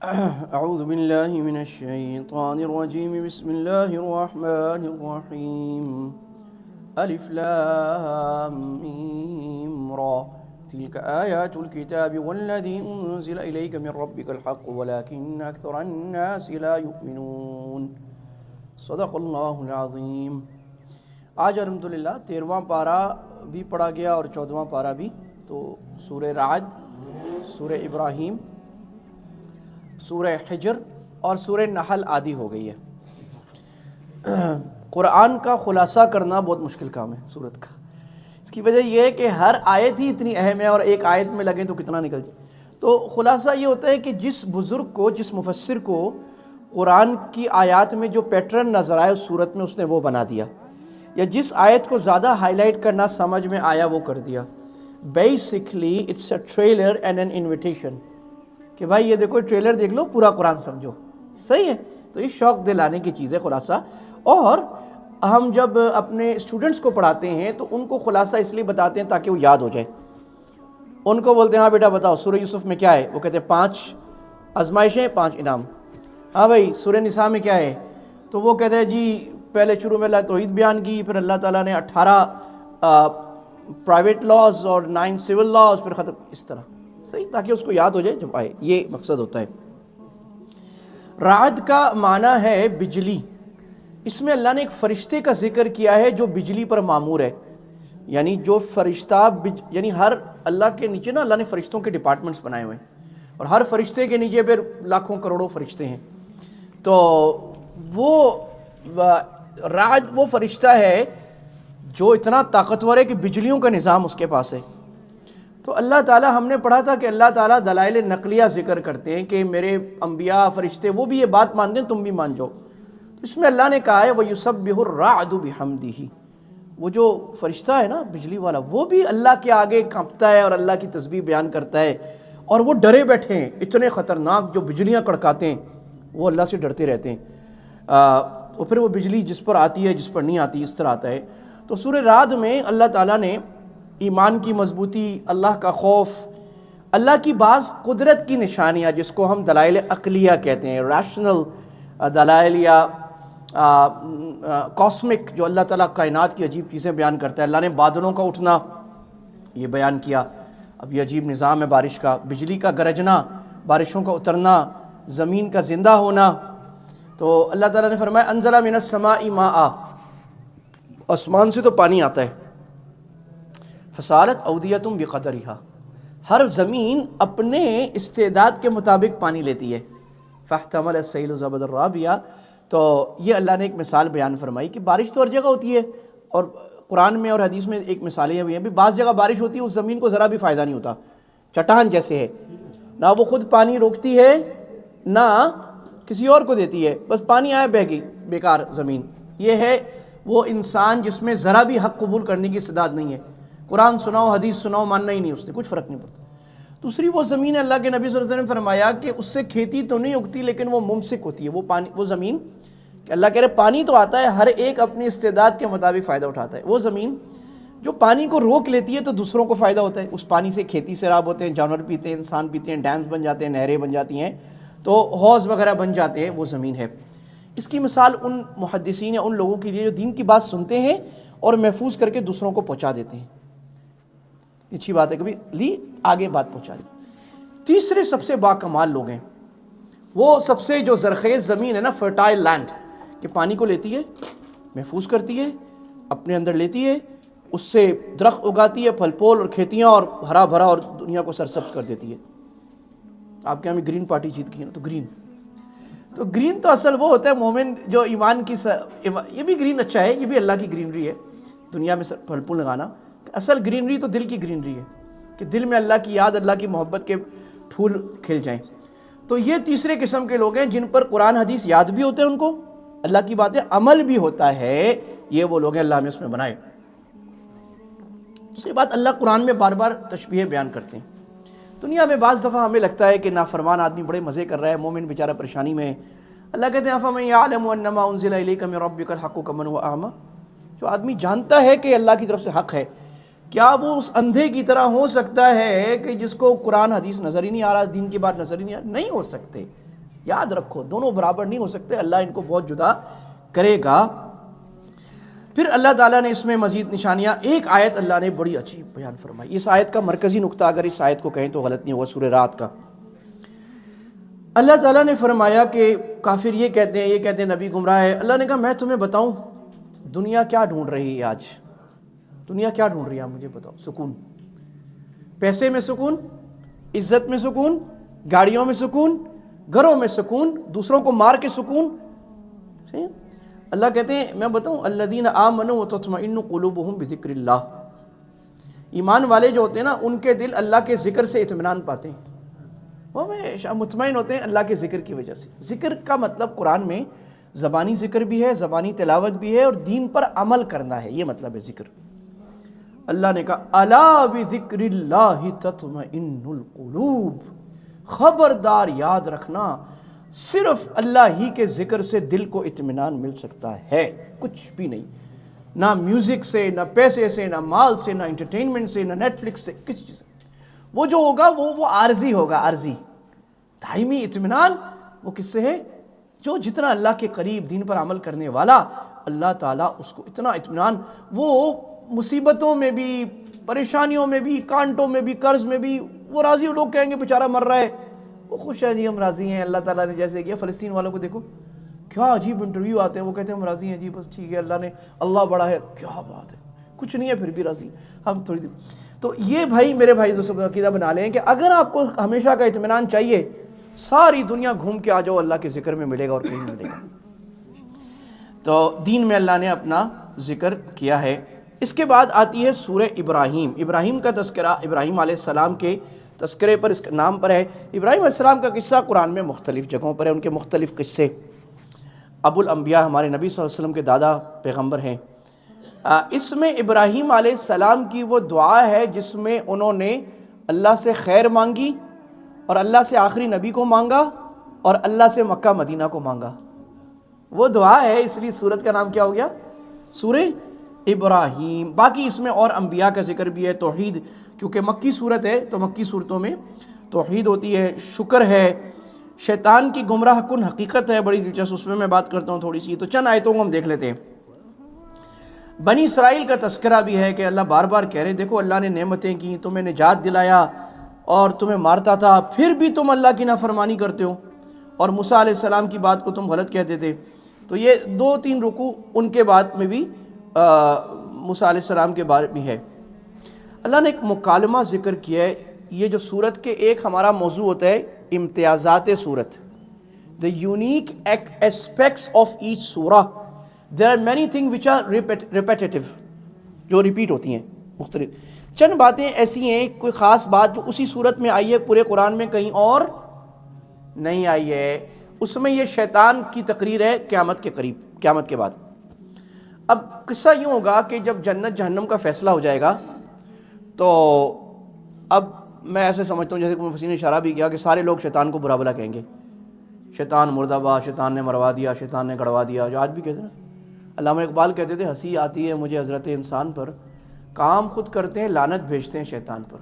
اعوذ باللہ من الشیطان الرجیم بسم اللہ الرحمن الرحیم الف لام میم را تلك آیات الكتاب والذی انزل الیک من ربک الحق ولكن اکثر الناس لا یؤمنون صدق اللہ العظیم۔ آج الحمدللہ 13واں پارہ بھی پڑھا گیا اور 14واں پارہ بھی، تو سورہ رعد، سورہ ابراہیم، سورہ حجر اور سورہ نحل عادی ہو گئی ہے۔ قرآن کا خلاصہ کرنا بہت مشکل کام ہے سورت کا۔ اس کی وجہ یہ ہے کہ ہر آیت ہی اتنی اہم ہے، اور ایک آیت میں لگیں تو کتنا نکل جائے۔ تو خلاصہ یہ ہوتا ہے کہ جس بزرگ کو، جس مفسر کو قرآن کی آیات میں جو پیٹرن نظر آئے اس صورت میں اس نے وہ بنا دیا، یا جس آیت کو زیادہ ہائی لائٹ کرنا سمجھ میں آیا وہ کر دیا۔ Basically it's a trailer and an invitation, کہ بھائی یہ دیکھو ٹریلر دیکھ لو، پورا قرآن سمجھو، صحیح ہے؟ تو یہ شوق دلانے کی چیز ہے خلاصہ۔ اور ہم جب اپنے اسٹوڈنٹس کو پڑھاتے ہیں تو ان کو خلاصہ اس لیے بتاتے ہیں تاکہ وہ یاد ہو جائے۔ ان کو بولتے ہیں ہاں بیٹا بتاؤ سورہ یوسف میں کیا ہے، وہ کہتے ہیں 5 آزمائشیں 5 انعام۔ ہاں بھائی سورہ نساء میں کیا ہے، تو وہ کہتے ہیں جی پہلے شروع میں اللہ توحید بیان کی، پھر اللہ تعالیٰ نے 18 پرائیویٹ لاز اور 9 سول لاز، پھر ختم، اس طرح، صحیح، تاکہ اس کو یاد ہو جائے جب آئے، یہ مقصد ہوتا ہے۔ رعد کا معنی ہے بجلی۔ اس میں اللہ نے ایک فرشتے کا ذکر کیا ہے جو بجلی پر مامور ہے، یعنی جو فرشتہ یعنی ہر اللہ کے نیچے نا اللہ نے فرشتوں کے ڈپارٹمنٹس بنائے ہوئے ہیں، اور ہر فرشتے کے نیچے پھر لاکھوں کروڑوں فرشتے ہیں۔ تو وہ رعد وہ فرشتہ ہے جو اتنا طاقتور ہے کہ بجلیوں کا نظام اس کے پاس ہے۔ تو اللہ تعالیٰ، ہم نے پڑھا تھا کہ اللہ تعالیٰ دلائل نقلیہ ذکر کرتے ہیں کہ میرے انبیاء فرشتے وہ بھی یہ بات مانتے ہیں، تم بھی مان جاؤ۔ تو اس میں اللہ نے کہا ہے وَيُسَبِّحُ الرَّعْدُ بِحَمْدِهِ، وہ جو فرشتہ ہے نا بجلی والا، وہ بھی اللہ کے آگے کانپتا ہے اور اللہ کی تسبیح بیان کرتا ہے، اور وہ ڈرے بیٹھے ہیں، اتنے خطرناک جو بجلیاں کڑکاتے ہیں وہ اللہ سے ڈرتے رہتے ہیں۔ اور پھر وہ بجلی جس پر آتی ہے جس پر نہیں آتی، اس طرح آتا ہے۔ تو سورہ رعد میں اللہ تعالیٰ نے ایمان کی مضبوطی، اللہ کا خوف، اللہ کی بعض قدرت کی نشانیاں جس کو ہم دلائل عقلیہ کہتے ہیں، ریشنل دلائل یا کاسمک، جو اللہ تعالیٰ کائنات کی عجیب چیزیں بیان کرتا ہے۔ اللہ نے بادلوں کا اٹھنا یہ بیان کیا، اب یہ عجیب نظام ہے بارش کا، بجلی کا گرجنا، بارشوں کا اترنا، زمین کا زندہ ہونا۔ تو اللہ تعالیٰ نے فرمایا انزل من السماء ماء، آسمان سے تو پانی آتا ہے، فسالت اودیۃ بقدرہا، ہر زمین اپنے استعداد کے مطابق پانی لیتی ہے، فاحتمل السیل زبدا رابیہ۔ تو یہ اللہ نے ایک مثال بیان فرمائی کہ بارش تو ہر جگہ ہوتی ہے، اور قرآن میں اور حدیث میں ایک مثالیں بھی ہیں بھی، بعض جگہ بارش ہوتی ہے اس زمین کو ذرا بھی فائدہ نہیں ہوتا، چٹان جیسے ہے، نہ وہ خود پانی روکتی ہے نہ کسی اور کو دیتی ہے، بس پانی آیا بہہ گئی، بیکار زمین۔ یہ ہے وہ انسان جس میں ذرا بھی حق قبول کرنے کی استعداد نہیں ہے، قرآن سناؤ حدیث سناؤ ماننا ہی نہیں، اس نے کچھ فرق نہیں پڑتا۔ دوسری وہ زمین ہے، اللہ کے نبی صلی اللہ علیہ وسلم نے فرمایا کہ اس سے کھیتی تو نہیں اگتی لیکن وہ ممسک ہوتی ہے، وہ پانی، وہ زمین، کہ اللہ کہہ رہے پانی تو آتا ہے، ہر ایک اپنی استعداد کے مطابق فائدہ اٹھاتا ہے، وہ زمین جو پانی کو روک لیتی ہے تو دوسروں کو فائدہ ہوتا ہے، اس پانی سے کھیتی سیراب ہوتے ہیں، جانور پیتے ہیں، انسان پیتے ہیں، ڈیمز بن جاتے ہیں، نہریں بن جاتی ہیں، تو حوض وغیرہ بن جاتے ہیں، وہ زمین ہے۔ اس کی مثال ان محدثین یا ان لوگوں کے لیے جو دین کی بات سنتے ہیں اور محفوظ کر کے دوسروں کو پہنچا دیتے ہیں، اچھی بات ہے، کبھی لی آگے بات پہنچا دی۔ تیسرے سب سے باکمال لوگ ہیں وہ سب سے جو زرخیز زمین ہے نا، فرٹائل لینڈ، کہ پانی کو لیتی ہے، محفوظ کرتی ہے، اپنے اندر لیتی ہے، اس سے درخت اگاتی ہے، پھل پھول اور کھیتیاں، اور ہرا بھرا، اور دنیا کو سرسبز کر دیتی ہے۔ آپ کے ہمیں گرین پارٹی جیت گئی ہے نا، تو گرین تو اصل وہ ہوتا ہے مومن جو ایمان کی یہ بھی گرین اچھا ہے، یہ بھی اللہ کی گرینری ہے، دنیا میں پھل پھول لگانا۔ اصل گرینری تو دل کی گرینری ہے، کہ دل میں اللہ کی یاد، اللہ کی محبت کے پھول کھل جائیں۔ تو یہ تیسرے قسم کے لوگ ہیں جن پر قرآن حدیث یاد بھی ہوتے ہیں، ان کو اللہ کی باتیں عمل بھی ہوتا ہے، یہ وہ لوگ ہیں اللہ نے اس میں بنائے۔ دوسری بات، اللہ قرآن میں بار بار تشبیہ بیان کرتے ہیں۔ دنیا میں بعض دفعہ ہمیں لگتا ہے کہ نافرمان آدمی بڑے مزے کر رہا ہے، مومن بیچارہ پریشانی میں ہے۔ اللہ کہتے ہیں افمن یعلم انما انزل الیک من ربک الحق کمن هو اعمی، جو آدمی جانتا ہے کہ اللہ کی طرف سے حق ہے، کیا وہ اس اندھے کی طرح ہو سکتا ہے کہ جس کو قرآن حدیث نظر ہی نہیں آ رہا، دین کی بات نظر ہی نہیں آ رہا؟ نہیں ہو سکتے۔ یاد رکھو دونوں برابر نہیں ہو سکتے, اللہ ان کو بہت جدا کرے گا. پھر اللہ تعالیٰ نے اس میں مزید نشانیاں, ایک آیت اللہ نے بڑی عجیب بیان فرمائی. اس آیت کا مرکزی نقطہ اگر اس آیت کو کہیں تو غلط نہیں ہوگا, سورہ رات کا. اللہ تعالیٰ نے فرمایا کہ کافر یہ کہتے ہیں نبی گمراہ ہے. اللہ نے کہا میں تمہیں بتاؤں دنیا کیا ڈھونڈ رہی ہے آج, دنیا کیا ڈھونڈ رہی ہے, آپ مجھے بتاؤ. سکون, پیسے میں سکون, عزت میں سکون, گاڑیوں میں سکون, گھروں میں سکون, دوسروں کو مار کے سکون. اللہ کہتے ہیں میں بتاؤں الذین آمنوا وتطمئن قلوبہم بذکر اللہ, ایمان والے جو ہوتے ہیں نا ان کے دل اللہ کے ذکر سے اطمینان پاتے ہیں, وہ ہمیشہ مطمئن ہوتے ہیں اللہ کے ذکر کی وجہ سے. ذکر کا مطلب قرآن میں زبانی ذکر بھی ہے, زبانی تلاوت بھی ہے, اور دین پر عمل کرنا ہے, یہ مطلب ہے ذکر. اللہ نے کہا الا بذکر اللہ تطمئن القلوب, خبردار یاد رکھنا صرف اللہ ہی کے ذکر سے دل کو اطمینان مل سکتا ہے, کچھ بھی نہیں. نہ میوزک سے, نہ پیسے سے, نہ مال سے, نہ انٹرٹینمنٹ سے, نہ نیٹ فلکس سے, کسی چیز سے. وہ جو ہوگا وہ عارضی ہوگا, عارضی. دائمی اطمینان وہ کس سے ہے, جو جتنا اللہ کے قریب دین پر عمل کرنے والا, اللہ تعالیٰ اس کو اتنا اطمینان, وہ مصیبتوں میں بھی, پریشانیوں میں بھی, کانٹوں میں بھی, قرض میں بھی وہ راضی. لوگ کہیں گے بیچارہ مر رہا ہے, وہ خوش ہے جی ہم راضی ہیں. اللہ تعالیٰ نے جیسے کیا فلسطین والوں کو دیکھو, کیا عجیب انٹرویو آتے ہیں, وہ کہتے ہیں ہم راضی ہیں جی, بس ٹھیک ہے, اللہ نے, اللہ بڑا ہے, کیا بات ہے, کچھ نہیں ہے پھر بھی راضی ہم تھوڑی دیر. تو یہ بھائی میرے بھائی دوستوں عقیدہ بنا لیں کہ اگر آپ کو ہمیشہ کا اطمینان چاہیے, ساری دنیا گھوم کے آ جاؤ, اللہ کے ذکر میں ملے گا اور کہیں ملے گا. تو دین میں اللہ نے اپنا ذکر کیا ہے. اس کے بعد آتی ہے سورہ ابراہیم. ابراہیم کا تذکرہ ابراہیم علیہ السلام کے تذکرے پر, اس نام پر ہے. ابراہیم علیہ السلام کا قصہ قرآن میں مختلف جگہوں پر ہے, ان کے مختلف قصے. ابو الانبیاء ہمارے نبی صلی اللہ علیہ وسلم کے دادا پیغمبر ہیں. اس میں ابراہیم علیہ السلام کی وہ دعا ہے جس میں انہوں نے اللہ سے خیر مانگی, اور اللہ سے آخری نبی کو مانگا, اور اللہ سے مکہ مدینہ کو مانگا. وہ دعا ہے, اس لیے سورت کا نام کیا ہو گیا, سورہ ابراہیم. باقی اس میں اور انبیاء کا ذکر بھی ہے, توحید, کیونکہ مکی صورت ہے تو مکی صورتوں میں توحید ہوتی ہے, شکر ہے, شیطان کی گمراہ کن حقیقت ہے, بڑی دلچسپ, اس میں بات کرتا ہوں تھوڑی سی. تو چند آیتوں کو ہم دیکھ لیتے ہیں. بنی اسرائیل کا تذکرہ بھی ہے کہ اللہ بار بار کہہ رہے ہیں دیکھو اللہ نے نعمتیں کی, تمہیں نجات دلایا, اور تمہیں مارتا تھا, پھر بھی تم اللہ کی نافرمانی کرتے ہو, اور موسیٰ علیہ السلام کی بات کو تم غلط کہتے تھے. تو یہ 2-3 رکوع ان کے بعد میں بھی موسیٰ علیہ السلام کے بارے میں ہے. اللہ نے ایک مکالمہ ذکر کیا ہے. یہ جو صورت کے ایک ہمارا موضوع ہوتا ہے امتیازات صورت, the unique aspects of each surah. There are many things which are repetitive, جو ریپیٹ ہوتی ہیں مختلف. چند باتیں ایسی ہیں, کوئی خاص بات جو اسی صورت میں آئی ہے پورے قرآن میں کہیں اور نہیں آئی ہے. اس میں یہ شیطان کی تقریر ہے قیامت کے قریب, قیامت کے بعد. اب قصہ یوں ہوگا کہ جب جنت جہنم کا فیصلہ ہو جائے گا تو اب میں ایسے سمجھتا ہوں جیسے کہ مفسرین نے اشارہ بھی کیا کہ سارے لوگ شیطان کو برا بھلا کہیں گے, شیطان مردہ باد, شیطان نے مروا دیا, شیطان نے گڑوا دیا, جو آج بھی کہتے ہیں. علامہ اقبال کہتے تھے ہنسی آتی ہے مجھے حضرت انسان پر, کام خود کرتے ہیں لعنت بھیجتے ہیں شیطان پر.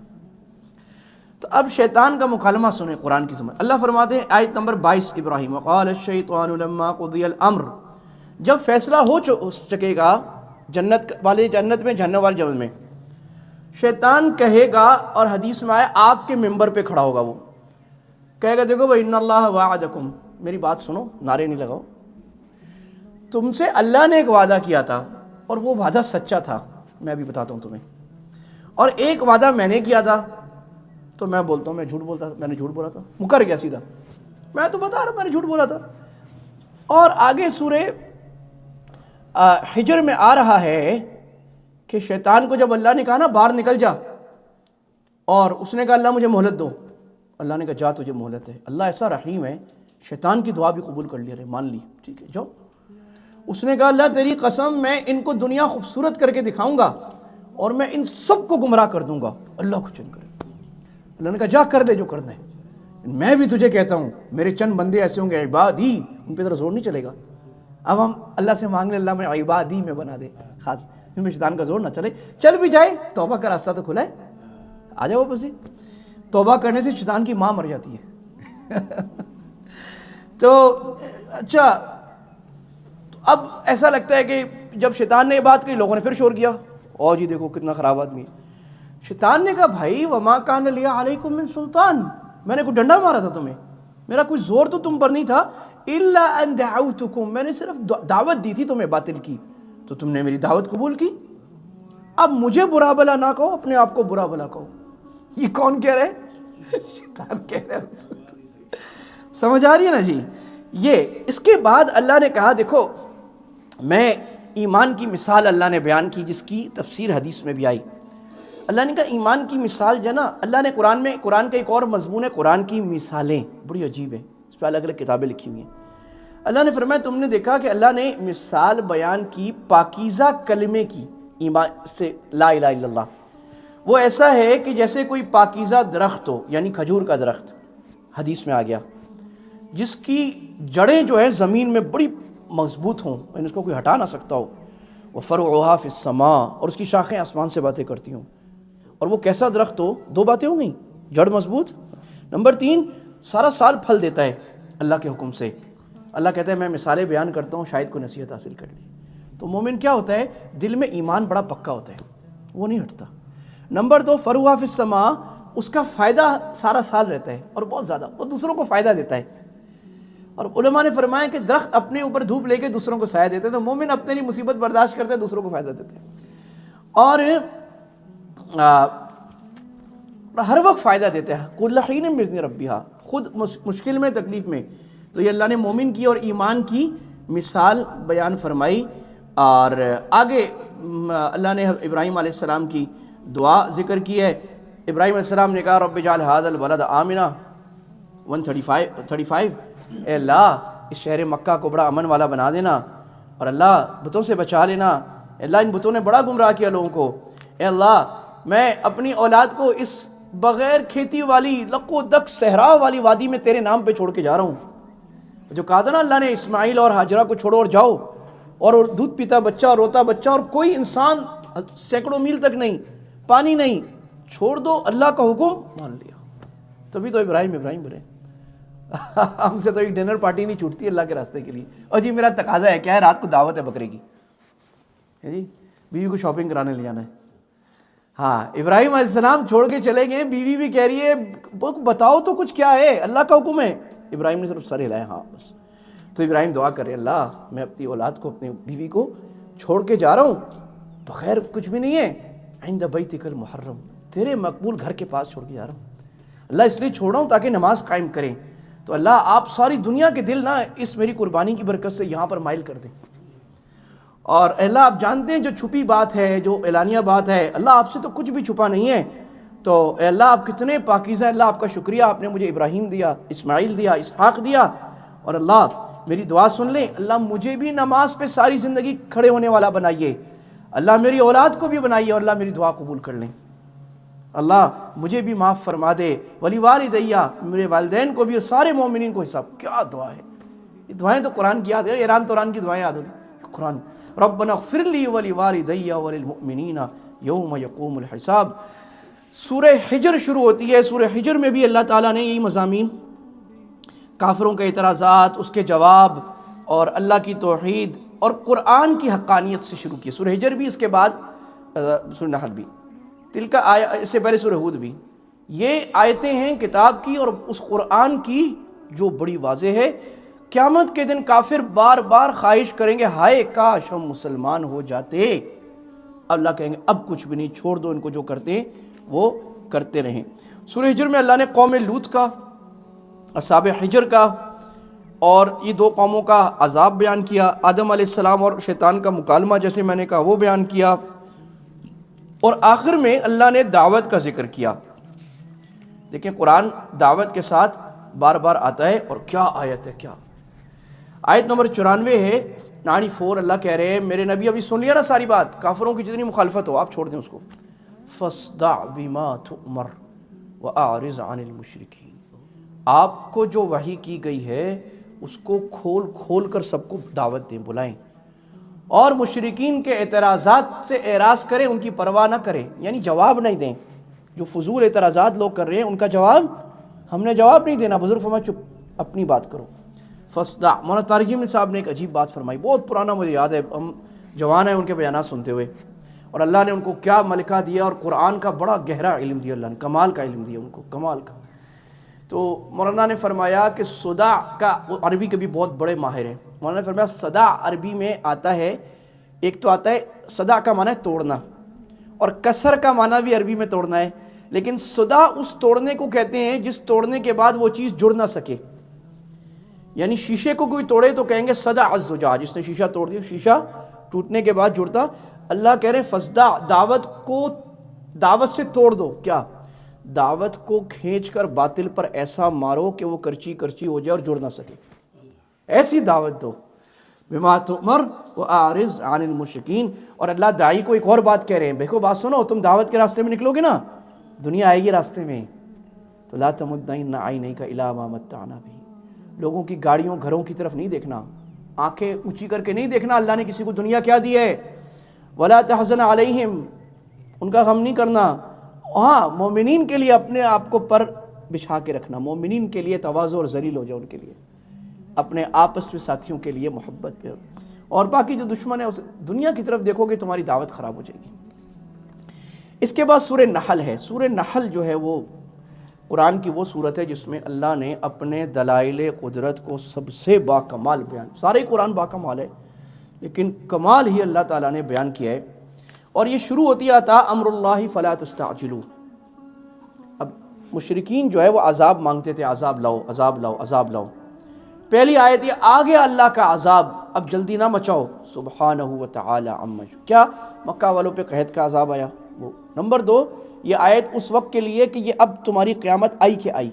تو اب شیطان کا مکالمہ سنیں قرآن کی سمجھ. اللہ فرماتے ہیں آیت نمبر 22 ابراہیم, وقال الشیطان لما قضی الامر, جب فیصلہ ہو چکے گا جنت والے جنت میں, جہنم والے جنت میں, شیطان کہے گا, اور حدیث میں آئے آگ کے ممبر پہ کھڑا ہوگا, وہ کہے گا دیکھو بھائی ان اللہ وعدکم, میری بات سنو, نعرے نہیں لگاؤ, تم سے اللہ نے ایک وعدہ کیا تھا اور وہ وعدہ سچا تھا, میں ابھی بتاتا ہوں تمہیں, اور ایک وعدہ میں نے کیا تھا تو میں بولتا ہوں میں جھوٹ بولتا, میں نے جھوٹ بولا تھا, مکر گیا سیدھا, میں تو بتا رہا ہوں میں نے جھوٹ بولا تھا. اور آگے سورہ حجر میں آ رہا ہے کہ شیطان کو جب اللہ نے کہا نا باہر نکل جا, اور اس نے کہا اللہ مجھے مہلت دو, اللہ نے کہا جا تجھے مہلت ہے. اللہ ایسا رحیم ہے, شیطان کی دعا بھی قبول کر لی, رہے مان لی, ٹھیک ہے جاؤ. اس نے کہا اللہ تیری قسم میں ان کو دنیا خوبصورت کر کے دکھاؤں گا اور میں ان سب کو گمراہ کر دوں گا, اللہ کو چن کرے. اللہ نے کہا جا کر لے جو کرنا ہے, میں بھی تجھے کہتا ہوں میرے چند بندے ایسے ہوں گے عبادی, ان پہ ذرا زور نہیں چلے گا. اب ہم اللہ سے مانگ لیں اللہ میں عبادی میں بنا دے خاص, جن میں شیطان کا زور نہ چلے. چل بھی جائے توبہ کا راستہ تو کھلا ہے, آ جاؤ واپس ہی. توبہ کرنے سے شیطان کی ماں مر جاتی ہے. تو اچھا، تو اب ایسا لگتا ہے کہ جب شیطان نے یہ بات کہی، لوگوں نے پھر شور کیا، اور جی دیکھو کتنا خراب آدمی ہے۔ شیطان نے کہا بھائی وما کان لی علیکم من سلطان، میں نے کوئی ڈنڈا مارا تھا تمہیں، میرا کوئی زور تو تم پر نہیں تھا، الا ان دعوتکم، میں نے صرف دعوت دی تھی تمہیں باطل کی، تو تم نے میری دعوت قبول کی، اب مجھے برا بلا نہ کہو، اپنے آپ کو برا بلا کہو۔ یہ کون کہہ رہے؟ شیطان کہہ رہے ہیں۔ سمجھ آ رہی ہے نا جی؟ یہ اس کے بعد اللہ نے کہا دیکھو، میں ایمان کی مثال اللہ نے بیان کی جس کی تفسیر حدیث میں بھی آئی۔ اللہ نے کہا ایمان کی مثال جو ہے نا، اللہ نے قرآن کا ایک اور مضمون ہے قرآن کی مثالیں، بڑی عجیب ہے، اس پہ الگ الگ کتابیں لکھی ہوئی ہیں۔ اللہ نے فرمایا تم نے دیکھا کہ اللہ نے مثال بیان کی پاکیزہ کلمے کی، ایمان سے لا الہ الا اللہ، وہ ایسا ہے کہ جیسے کوئی پاکیزہ درخت ہو، یعنی کھجور کا درخت، حدیث میں آ گیا، جس کی جڑیں جو ہیں زمین میں بڑی مضبوط ہوں، یعنی اس کو کوئی ہٹا نہ سکتا ہو، وَفَرْعُهَا فِي السَّمَاءِ، اور اس کی شاخیں آسمان سے باتیں کرتی ہوں۔ اور وہ کیسا درخت ہو؟ دو باتیں ہو گئیں، جڑ مضبوط، نمبر 3 سارا سال پھل دیتا ہے اللہ کے حکم سے۔ اللہ کہتا ہے میں مثالیں بیان کرتا ہوں شاید کو نصیحت حاصل کر لے۔ تو مومن کیا ہوتا ہے؟ دل میں ایمان بڑا پکا ہوتا ہے، وہ نہیں ہٹتا۔ نمبر 2 فَرْعُهَا فِي السَّمَاءِ، اس کا فائدہ سارا سال رہتا ہے اور بہت زیادہ، وہ دوسروں کو فائدہ دیتا ہے۔ اور علماء نے فرمایا کہ درخت اپنے اوپر دھوپ لے کے دوسروں کو سایہ دیتے ہیں، تو مومن اپنے لیے مصیبت برداشت کرتے ہیں، دوسروں کو فائدہ دیتے ہیں، اور ہر وقت فائدہ دیتا ہے، کل حین بإذن ربها، خود مشکل میں تکلیف میں۔ تو یہ اللہ نے مومن کی اور ایمان کی مثال بیان فرمائی۔ اور آگے اللہ نے ابراہیم علیہ السلام کی دعا ذکر کی ہے۔ ابراہیم علیہ السلام نے کہا رب اجعل ھذا البلد آمنا 135، اے اللہ اس شہر مکہ کو بڑا امن والا بنا دینا، اور اللہ بتوں سے بچا لینا، اے اللہ ان بتوں نے بڑا گمراہ کیا لوگوں کو، اے اللہ میں اپنی اولاد کو اس بغیر کھیتی والی لق و دق صحرا والی وادی میں تیرے نام پہ چھوڑ کے جا رہا ہوں۔ جو کہا تھا نا اللہ نے اسماعیل اور ہاجرہ کو چھوڑو اور جاؤ، اور دودھ پیتا بچہ اور روتا بچہ اور کوئی انسان سینکڑوں میل تک نہیں، پانی نہیں، چھوڑ دو، اللہ کا حکم مان لیا۔ تبھی تو ابراہیم بنے۔ ہم سے تو ایک ڈنر پارٹی نہیں چھوٹتی اللہ کے راستے کے لیے، اور جی میرا تقاضا ہے کیا ہے، رات کو دعوت ہے بکرے کی، جی بیوی کو شاپنگ کرانے لے جانا ہے۔ ہاں ابراہیم علیہ السلام چھوڑ کے چلے گئے، بیوی بھی کہہ رہی ہے بتاؤ تو کچھ کیا ہے، اللہ کا حکم ہے۔ ابراہیم نے صرف سر ہلایا، ہاں بس۔ تو ابراہیم دعا کرے اللہ میں اپنی اولاد کو، اپنی بیوی کو چھوڑ کے جا رہا ہوں، بغیر کچھ بھی نہیں ہے، عند بیتک المحرم، تیرے مقبول گھر کے پاس چھوڑ کے جا رہا ہوں، اللہ اس لیے چھوڑ رہا ہوں تاکہ نماز قائم کریں۔ تو اللہ آپ ساری دنیا کے دل نہ اس میری قربانی کی برکت سے یہاں پر مائل کر دیں، اور اللہ آپ جانتے ہیں جو چھپی بات ہے، جو اعلانیہ بات ہے، اللہ آپ سے تو کچھ بھی چھپا نہیں ہے، تو اے اللہ آپ کتنے پاکیزہ ہیں، اللہ آپ کا شکریہ، آپ نے مجھے ابراہیم دیا، اسماعیل دیا، اسحاق دیا، اور اللہ میری دعا سن لیں، اللہ مجھے بھی نماز پہ ساری زندگی کھڑے ہونے والا بنائیے، اللہ میری اولاد کو بھی بنائیے، اور اللہ میری دعا قبول کر لیں، اللہ مجھے بھی معاف فرما دے، ولی والدیہ، میرے والدین کو بھی، اور سارے مومنین کو حساب۔ کیا دعا ہے یہ، دعائیں تو قرآن کی یاد ہے، ایران توران کی دعائیں یاد ہوتی قرآن۔ ربنا اغفر لی ولی والدی وللمؤمنین یوم یقوم الحساب۔ سورہ حجر شروع ہوتی ہے، سورہ حجر میں بھی اللہ تعالیٰ نے یہی مضامین، کافروں کے اعتراضات، اس کے جواب، اور اللہ کی توحید اور قرآن کی حقانیت سے شروع کی۔ سورہ حجر بھی، اس کے بعد سورہ نحل بھی، تلک اس سے پہلے سورہ ہود بھی۔ یہ آیتیں ہیں کتاب کی اور اس قرآن کی جو بڑی واضح ہے۔ قیامت کے دن کافر بار بار خواہش کریں گے ہائے کاش ہم مسلمان ہو جاتے، اللہ کہیں گے اب کچھ بھی نہیں، چھوڑ دو ان کو، جو کرتے ہیں وہ کرتے رہیں۔ سورہ حجر میں اللہ نے قوم لوط کا، اصحاب حجر کا، اور یہ دو قوموں کا عذاب بیان کیا، آدم علیہ السلام اور شیطان کا مکالمہ جیسے میں نے کہا وہ بیان کیا، اور آخر میں اللہ نے دعوت کا ذکر کیا۔ دیکھیں قرآن دعوت کے ساتھ بار بار آتا ہے، اور کیا آیت ہے، کیا آیت نمبر 94 ہے، 94۔ اللہ کہہ رہے ہیں میرے نبی ابھی سن لیا نا ساری بات، کافروں کی جتنی مخالفت ہو آپ چھوڑ دیں اس کو، فاصدع بما تؤمر واعرض عن المشرکین، آپ کو جو وحی کی گئی ہے اس کو کھول کھول کر سب کو دعوت دیں، بلائیں، اور مشرکین کے اعتراضات سے اعراض کریں، ان کی پرواہ نہ کریں، یعنی جواب نہیں دیں۔ جو فضول اعتراضات لوگ کر رہے ہیں ان کا جواب ہم نے جواب نہیں دینا، بزرگ فرمایا چپ، اپنی بات کرو۔ فصدع. مولانا طارق جمیل صاحب نے ایک عجیب بات فرمائی, بہت پرانا مجھے یاد ہے, ہم جوان ہیں ان کے بیانات سنتے ہوئے, اور اللہ نے ان کو کیا ملکہ دیا, اور قرآن کا بڑا گہرا علم دیا, اللہ نے کمال کا علم دیا ان کو, کمال کا. تو مولانا نے فرمایا کہ صدع کا, عربی کے بھی بہت بڑے ماہر ہیں, مولانا نے فرمایا صدع عربی میں آتا ہے, ایک تو آتا ہے صدع کا معنی ہے توڑنا, اور کسر کا معنی بھی عربی میں توڑنا ہے, لیکن صدع اس توڑنے کو کہتے ہیں جس توڑنے کے بعد وہ چیز جڑ نہ سکے. یعنی شیشے کو کوئی توڑے تو کہیں گے صدع الزجاج, جس نے شیشہ توڑ دیا, شیشہ ٹوٹنے کے بعد جڑتا. اللہ کہہ رہے ہیں فصدع, دعوت سے توڑ دو. کیا؟ دعوت کو کھینچ کر باطل پر ایسا مارو کہ وہ کرچی کرچی ہو جائے اور جڑ نہ سکے, ایسی دعوت دو. بما تؤمر واعرض عن المشرکین. اور اللہ داعی کو ایک اور بات کہہ رہے ہیں, دیکھو بات سنو, تم دعوت کے راستے میں نکلو گے نا, دنیا آئے گی راستے میں, تو لا تمدن عینیک الی ما متعنا بہ, لوگوں کی گاڑیوں گھروں کی طرف نہیں دیکھنا, آنکھیں اونچی کر کے نہیں دیکھنا اللہ نے کسی کو دنیا کیا دی ہے. ولا تحزن علیہم, ان کا غم نہیں کرنا. ہاں مومنین کے لیے اپنے آپ کو پر بچھا کے رکھنا, مومنین کے لیے تواضع اور ذلیل ہو جاؤ, ان کے لیے اپنے آپس میں ساتھیوں کے لیے محبت پہ, اور باقی جو دشمن ہے اس دنیا کی طرف دیکھو گے تمہاری دعوت خراب ہو جائے گی. اس کے بعد سورہ نحل ہے. سورہ نحل جو ہے وہ قرآن کی وہ صورت ہے جس میں اللہ نے اپنے دلائل قدرت کو سب سے با کمال بیان, سارے قرآن با کمال ہے لیکن کمال ہی اللہ تعالیٰ نے بیان کیا ہے. اور یہ شروع ہوتی آتا امر اللہ فلا تستعجلوا. اب مشرکین جو ہے وہ عذاب مانگتے تھے, عذاب لاؤ عذاب لاؤ عذاب لاؤ. پہلی آیت یہ آ گیا اللہ کا عذاب, اب جلدی نہ مچاؤ. سبحانہ وتعالی عما, کیا مکہ والوں پہ قحط کا عذاب آیا وہ. نمبر 2, یہ آیت اس وقت کے لیے کہ یہ اب تمہاری قیامت آئی کہ آئی,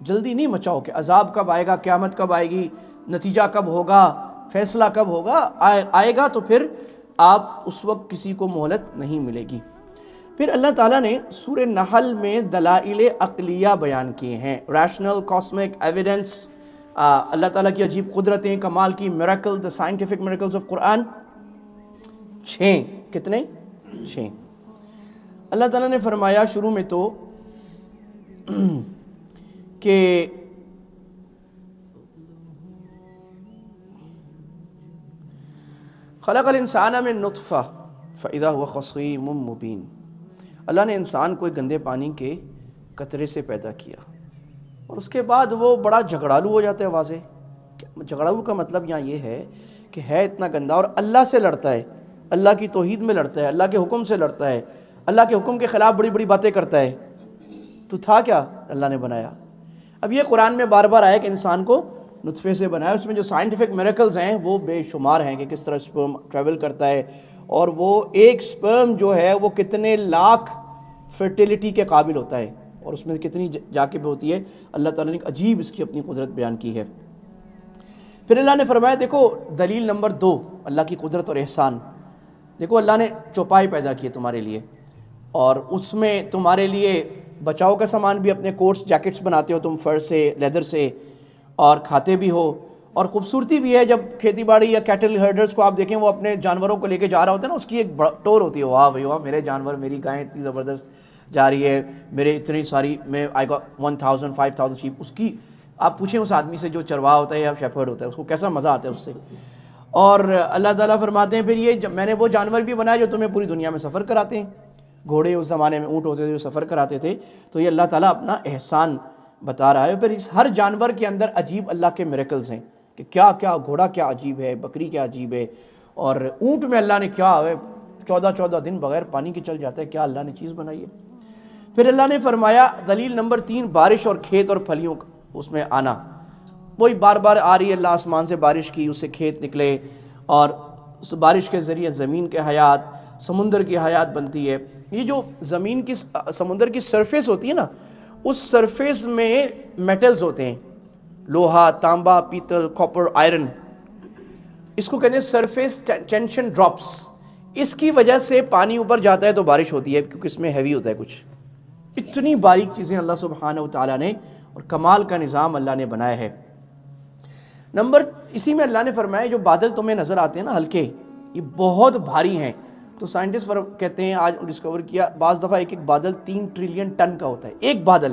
جلدی نہیں مچاؤ کہ عذاب کب آئے گا, قیامت کب آئے گی, نتیجہ کب ہوگا, فیصلہ کب ہوگا. آئے گا تو پھر آپ اس وقت کسی کو مہلت نہیں ملے گی. پھر اللہ تعالیٰ نے سورہ نحل میں دلائل عقلیہ بیان کیے ہیں, ریشنل کاسمک ایویڈنس, اللہ تعالیٰ کی عجیب قدرتیں, کمال کی miracle, the scientific miracles of Quran. 6 کتنے؟ 6. اللہ تعالیٰ نے فرمایا شروع میں تو کہ خلق الانسان من نطفہ فاذا هو خصیم مبین. اللہ نے انسان کو ایک گندے پانی کے قطرے سے پیدا کیا, اور اس کے بعد وہ بڑا جھگڑالو ہو جاتا ہے. واضح جھگڑالو کا مطلب یہاں یہ ہے کہ ہے اتنا گندا اور اللہ سے لڑتا ہے, اللہ کی توحید میں لڑتا ہے, اللہ کے حکم سے لڑتا ہے, اللہ کے حکم کے خلاف بڑی بڑی باتیں کرتا ہے. تو تھا کیا اللہ نے بنایا. اب یہ قرآن میں بار بار آیا کہ انسان کو نطفے سے بنایا. اس میں جو سائنٹیفک میریکلز ہیں وہ بے شمار ہیں کہ کس طرح سپرم ٹریول کرتا ہے, اور وہ ایک سپرم جو ہے وہ کتنے لاکھ فرٹیلیٹی کے قابل ہوتا ہے, اور اس میں کتنی جا کے بھی ہوتی ہے. اللہ تعالیٰ نے ایک عجیب اس کی اپنی قدرت بیان کی ہے. پھر اللہ نے فرمایا دیکھو دلیل نمبر 2 اللہ کی قدرت اور احسان. دیکھو اللہ نے چوپائے پیدا کیے تمہارے لیے, اور اس میں تمہارے لیے بچاؤ کا سامان بھی, اپنے کوٹس جیکٹس بناتے ہو تم فر سے, لیدر سے, اور کھاتے بھی ہو. اور خوبصورتی بھی ہے, جب کھیتی باڑی یا کیٹل ہرڈرز کو آپ دیکھیں وہ اپنے جانوروں کو لے کے جا رہا ہوتا ہے نا, اس کی ایک ٹور ہوتی ہے, واہ بھائی واہ میرے جانور, میری گائیں اتنی زبردست جا رہی ہے, میرے اتنی ساری, میں آئی گاٹ 1000 5000 شیپ. اس کی آپ پوچھیں اس آدمی سے جو چرواہ ہوتا ہے یا شیپرڈ ہوتا ہے, اس کو کیسا مزہ آتا ہے اس سے. اور اللہ تعالیٰ فرماتے ہیں پھر یہ میں نے وہ جانور بھی بنائے جو تمہیں پوری دنیا میں سفر کراتے ہیں. گھوڑے اس زمانے میں اونٹ ہوتے تھے جو سفر کراتے تھے. تو یہ اللہ تعالیٰ اپنا احسان بتا رہا ہے. پھر اس ہر جانور کے اندر عجیب اللہ کے میریکلز ہیں کہ کیا کیا, گھوڑا کیا عجیب ہے, بکری کیا عجیب ہے, اور اونٹ میں اللہ نے کیا ہے 14 دن بغیر پانی کے چل جاتا ہے, کیا اللہ نے چیز بنائی ہے. پھر اللہ نے فرمایا دلیل نمبر 3 بارش اور کھیت اور پھلیوں اس میں آنا. وہی بار بار آ رہی ہے, اللہ آسمان سے بارش کی, اس سے کھیت نکلے, اور اس بارش کے ذریعے زمین کے حیات, سمندر کی حیات بنتی ہے. یہ جو زمین کی سمندر کی سرفیس ہوتی ہے نا, اس سرفیس میں میٹلز ہوتے ہیں, لوہا, تانبا, پیتل, کاپر, آئرن. اس کو کہتے ہیں سرفیس ٹینشن ڈراپس. اس کی وجہ سے پانی اوپر جاتا ہے تو بارش ہوتی ہے, کیونکہ اس میں ہیوی ہوتا ہے کچھ. اتنی باریک چیزیں اللہ سبحانہ و تعالیٰ نے, اور کمال کا نظام اللہ نے بنایا ہے. اسی میں اللہ نے فرمایا جو بادل تمہیں نظر آتے ہیں نا ہلکے, یہ بہت بھاری ہیں. تو سائنٹسٹ کہتے ہیں, آج ڈسکور کیا, بعض دفعہ ایک بادل 3 ٹریلین ٹن کا ہوتا ہے. ایک بادل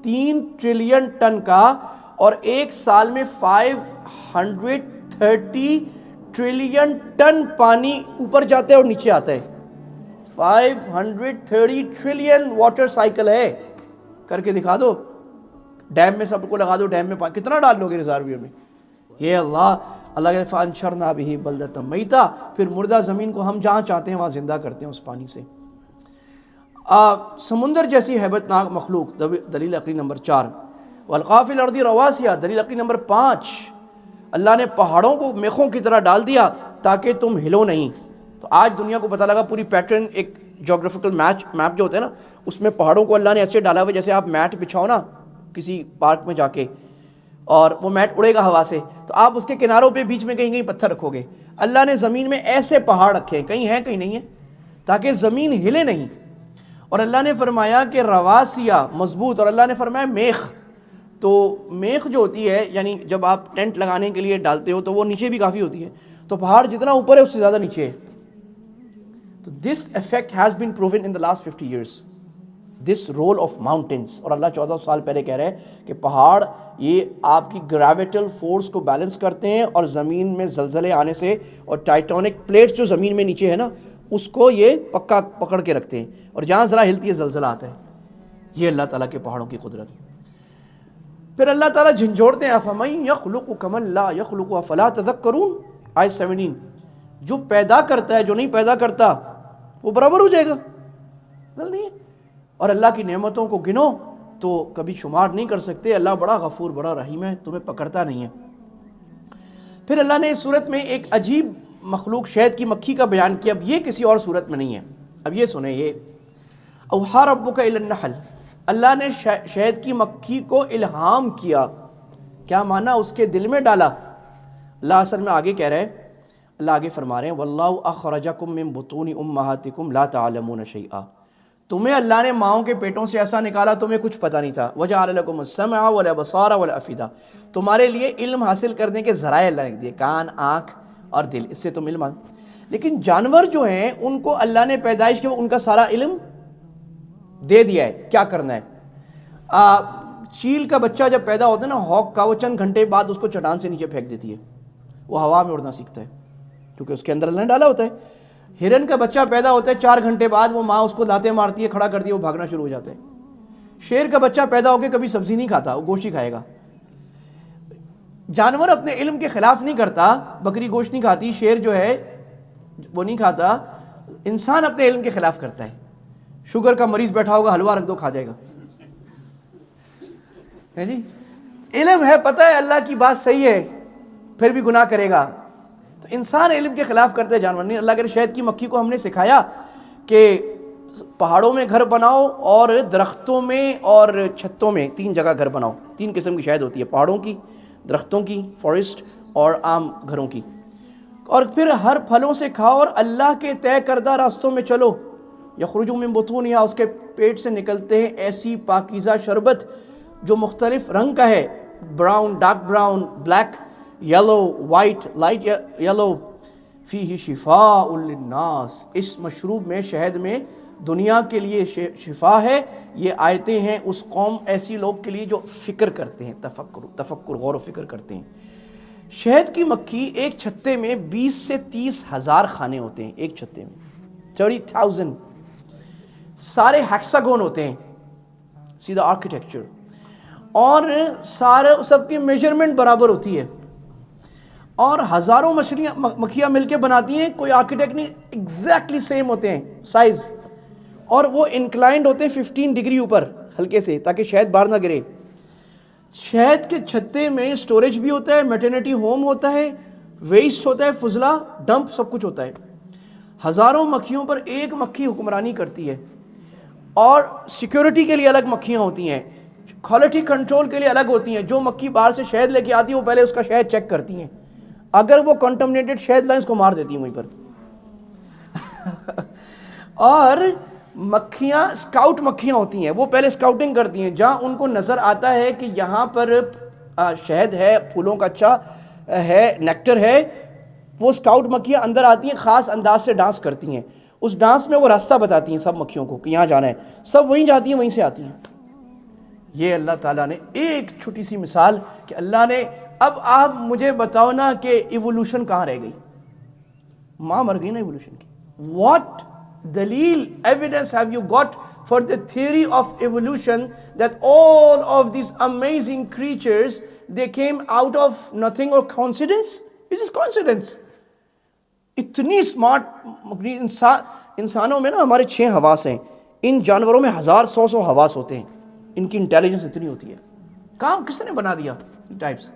3 ٹریلین ٹن کا, اور ایک سال میں 530 ٹریلین ٹن پانی اوپر جاتا ہے اور نیچے آتا ہے. 530 ٹریلین واٹر سائیکل ہے. کر کے دکھا دو, ڈیم میں سب کو لگا دو, ڈیم میں پانی کتنا ڈال لو گے ریزرویئر میں. یہ اللہ کے فانشرنا بہ بلدۃ میتا, پھر مردہ زمین کو ہم جہاں چاہتے ہیں وہاں زندہ کرتے ہیں اس پانی سے. سمندر جیسی ہیبت ناک مخلوق, دلیل عقلی نمبر 4. والقاف فی الارض رواسیہ, دلیل عقلی نمبر 5. اللہ نے پہاڑوں کو میخوں کی طرح ڈال دیا تاکہ تم ہلو نہیں. تو آج دنیا کو پتہ لگا پوری پیٹرن, ایک جغرافیکل میپ جو ہوتا ہے نا, اس میں پہاڑوں کو اللہ نے ایسے ڈالا ہوا جیسے آپ میٹ بچھاؤ نا کسی پارک میں جا کے, اور وہ میٹ اڑے گا ہوا سے, تو آپ اس کے کناروں پہ بیچ میں کہیں کہیں پتھر رکھو گے. اللہ نے زمین میں ایسے پہاڑ رکھے ہیں, کہیں ہیں کہیں نہیں ہیں, تاکہ زمین ہلے نہیں. اور اللہ نے فرمایا کہ رواسیہ, مضبوط, اور اللہ نے فرمایا میخ. تو میخ جو ہوتی ہے یعنی جب آپ ٹینٹ لگانے کے لیے ڈالتے ہو تو وہ نیچے بھی کافی ہوتی ہے, تو پہاڑ جتنا اوپر ہے اس سے زیادہ نیچے ہے. تو this effect has been proven in the last 50 years, this role of mountains. اور اللہ 14 سال پہلے کہہ رہے ہیں کہ پہاڑ یہ آپ کی گریویٹل فورس کو بیلنس کرتے ہیں, اور زمین میں زلزلے آنے سے, اور ٹائٹونک پلیٹس جو زمین میں نیچے ہے نا اس کو یہ پکا پکڑ کے رکھتے ہیں, اور جہاں ذرا ہلتی ہے زلزلہ آتا ہے. یہ اللہ تعالیٰ کے پہاڑوں کی قدرت. پھر اللہ تعالیٰ جھنجھوڑتے ہیں افمن یخلق کمن لا یخلق افلا تذکرون, آیت 17. جو پیدا کرتا ہے جو نہیں پیدا کرتا وہ برابر ہو جائے گا, نہیں ہے. اور اللہ کی نعمتوں کو گنو تو کبھی شمار نہیں کر سکتے. اللہ بڑا غفور بڑا رحیم ہے, تمہیں پکڑتا نہیں ہے. پھر اللہ نے اس صورت میں ایک عجیب مخلوق شہد کی مکھی کا بیان کیا. اب یہ کسی اور صورت میں نہیں ہے. اب یہ سنیں, یہ اوحا ربک الی النحل, اللہ نے شہد کی مکھی کو الہام کیا. کیا معنی, اس کے دل میں ڈالا. اللہ اصل میں آگے کہہ رہے ہیں, اللہ آگے فرما رہے ہیں واللہ اخرجکم من بطون امہاتکم لا تعلمون شیئا, تمہیں اللہ نے ماؤں کے پیٹوں سے ایسا نکالا تمہیں کچھ پتہ نہیں تھا. وجعل لکم السمع والابصار والافئدہ, تمہارے لیے علم حاصل کرنے کے ذرائع اللہ نے دیے, کان, آنکھ اور دل, اس سے تم علم. لیکن جانور جو ہیں ان کو اللہ نے پیدائش کے ان کا سارا علم دے دیا ہے کیا کرنا ہے. چیل کا بچہ جب پیدا ہوتا ہے نا, ہاک کا, وہ چند گھنٹے بعد اس کو چٹان سے نیچے پھینک دیتی ہے, وہ ہوا میں اڑنا سیکھتا ہے کیونکہ اس کے اندر اللہ نے ڈالا ہوتا ہے. ہرن کا بچہ پیدا ہوتا ہے 4 گھنٹے بعد, وہ ماں اس کو لاتے مارتی ہے, کھڑا کرتی ہے, وہ بھاگنا شروع ہو جاتا ہے. شیر کا بچہ پیدا ہو کے کبھی سبزی نہیں کھاتا, وہ گوشت ہی کھائے گا. جانور اپنے علم کے خلاف نہیں کرتا, بکری گوشت نہیں کھاتی, شیر جو ہے وہ نہیں کھاتا. انسان اپنے علم کے خلاف کرتا ہے. شوگر کا مریض بیٹھا ہوگا, حلوہ رکھ دو کھا جائے گا, ہے جی, علم ہے, پتہ ہے اللہ کی بات صحیح ہے, پھر بھی گناہ کرے گا. تو انسان علم کے خلاف کرتے ہیں, جانور نہیں. اللہ کے شہد کی مکھی کو ہم نے سکھایا کہ پہاڑوں میں گھر بناؤ, اور درختوں میں اور چھتوں میں, 3 جگہ گھر بناؤ. 3 قسم کی شہد ہوتی ہے, پہاڑوں کی, درختوں کی, فارسٹ, اور عام گھروں کی. اور پھر ہر پھلوں سے کھاؤ اور اللہ کے طے کردہ راستوں میں چلو. یخرج من بطونہا, اس کے پیٹ سے نکلتے ہیں ایسی پاکیزہ شربت جو مختلف رنگ کا ہے, brown, dark brown, black, yellow, white, light yellow. فیہ شفاء للناس, اس مشروب میں, شہد میں دنیا کے لیے شفا ہے. یہ آیتیں ہیں اس قوم, ایسی لوگ کے لیے جو فکر کرتے ہیں, تفکر غور و فکر کرتے ہیں. شہد کی مکھی ایک چھتے میں 20 سے 30 ہزار کھانے ہوتے ہیں, ایک چھتے میں 30,000. سارے ہیکساگون ہوتے ہیں, سیدھا آرکیٹیکچر, اور سارے سب کی میجرمنٹ برابر ہوتی ہے, اور ہزاروں مکھیاں مل کے بناتی ہیں, کوئی آرکیٹیکٹ نہیں, ایگزیکٹلی سیم ہوتے ہیں سائز, اور وہ انکلائنڈ ہوتے ہیں 15 ڈگری اوپر ہلکے سے, تاکہ شہد باہر نہ گرے. شہد کے چھتے میں سٹوریج بھی ہوتا ہے, میٹرنیٹی ہوم ہوتا ہے, ویسٹ ہوتا ہے, فضلہ, ڈمپ, سب کچھ ہوتا ہے. ہزاروں مکھیوں پر ایک مکھی حکمرانی کرتی ہے, اور سیکیورٹی کے لیے الگ مکھیاں ہوتی ہیں, کوالٹی کنٹرول کے لیے الگ ہوتی ہیں. جو مکھی باہر سے شہد لے کے آتی ہے وہ پہلے اس کا شہد چیک کرتی ہیں, اگر وہ کنٹمنیٹڈ شہد لائیں اس کو مار دیتی ہیں وہیں پر. اور مکھیاں, اسکاؤٹ مکھیاں ہوتی ہیں, وہ پہلے اسکاؤٹنگ کرتی ہیں, جہاں ان کو نظر آتا ہے کہ یہاں پر شہد ہے, پھولوں کا اچھا ہے, نیکٹر ہے, وہ اسکاؤٹ مکھیاں اندر آتی ہیں, خاص انداز سے ڈانس کرتی ہیں. اس ڈانس میں وہ راستہ بتاتی ہیں سب مکھیوں کو کہ یہاں جانا ہے, سب وہیں جاتی ہیں, وہیں سے آتی ہیں. یہ اللہ تعالیٰ نے ایک چھوٹی سی مثال کہ اللہ نے اب آپ مجھے بتاؤ نا کہ ایوولوشن کہاں رہ گئی؟ ماں مر گئی نا ایوولوشن کی. واٹ دلیل evidence have you got for the theory of evolution that all of these amazing creatures they came out of nothing or coincidence? This is coincidence. اتنی smart انسانوں میں نا ہمارے 6 حواس ہیں, ان جانوروں میں 1000 حواس ہوتے ہیں, ان کی انٹیلیجنس اتنی ہوتی ہے. کام کس نے بنا دیا ٹائپس؟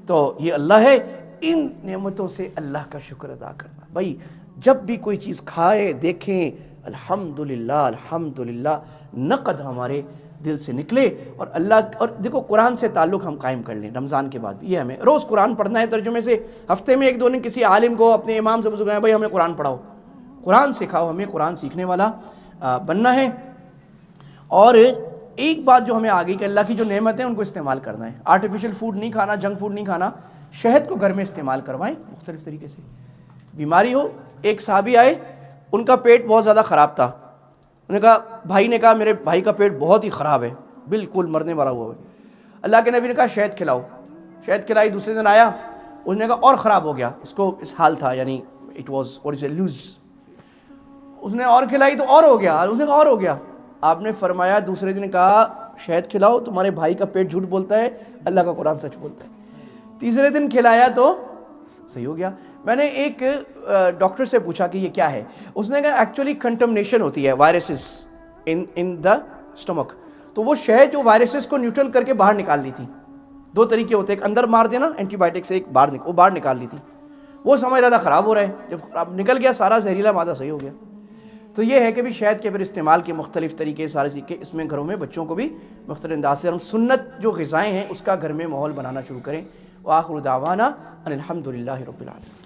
تو یہ اللہ ہے. ان نعمتوں سے اللہ کا شکر ادا کرنا. بھائی جب بھی کوئی چیز کھائے دیکھیں الحمدللہ الحمدللہ, نقد ہمارے دل سے نکلے اور اللہ. اور دیکھو قرآن سے تعلق ہم قائم کر لیں رمضان کے بعد. یہ ہمیں روز قرآن پڑھنا ہے ترجمے سے. ہفتے میں 1-2 دن کسی عالم کو اپنے امام سے بزرگ ہیں بھائی ہمیں قرآن پڑھاؤ, قرآن سکھاؤ, ہمیں قرآن سیکھنے والا بننا ہے. اور ایک بات جو ہمیں آ گئی کہ اللہ کی جو نعمت ہے ان کو استعمال کرنا ہے. آرٹیفیشل فوڈ نہیں کھانا, جنک فوڈ نہیں کھانا. شہد کو گھر میں استعمال کروائیں مختلف طریقے سے. بیماری ہو, ایک صحابی آئے, ان کا پیٹ بہت زیادہ خراب تھا. انہوں نے کہا, بھائی نے کہا میرے بھائی کا پیٹ بہت ہی خراب ہے, بالکل مرنے والا ہوا ہے. اللہ کے نبی نے کہا شہد کھلاؤ. شہد کھلائی, دوسرے دن آیا, اس نے کہا اور خراب ہو گیا, اس کو اس حال تھا, یعنی it was what is a loss. اس نے اور کھلائی تو اور ہو گیا, اس نے کہا اور ہو گیا. آپ نے فرمایا دوسرے دن کہا شہد کھلاؤ, تمہارے بھائی کا پیٹ جھوٹ بولتا ہے, اللہ کا قرآن سچ بولتا ہے. تیسرے دن کھلایا تو صحیح ہو گیا. میں نے ایک ڈاکٹر سے پوچھا کہ یہ کیا ہے. اس نے کہا ایکچولی کنٹمنیشن ہوتی ہے وائرسز ان دا اسٹمک. تو وہ شہد جو وائرسز کو نیوٹرل کر کے باہر نکال لی تھی. 2 طریقے ہوتے ہیں, ایک اندر مار دینا اینٹی بائیوٹک سے, ایک باہر نکال لی تھی. وہ سمجھ رہا تھا خراب ہو رہا ہے, جب نکل گیا سارا زہریلا مادہ صحیح ہو گیا. تو یہ ہے کہ بھی شہد کے پھر استعمال کے مختلف طریقے سارے سیکھے. اس میں گھروں میں بچوں کو بھی مختلف انداز سے ہم سنت جو غذائیں ہیں اس کا گھر میں ماحول بنانا شروع کریں. وآخر دعوانا ان الحمد للہ رب العالمین.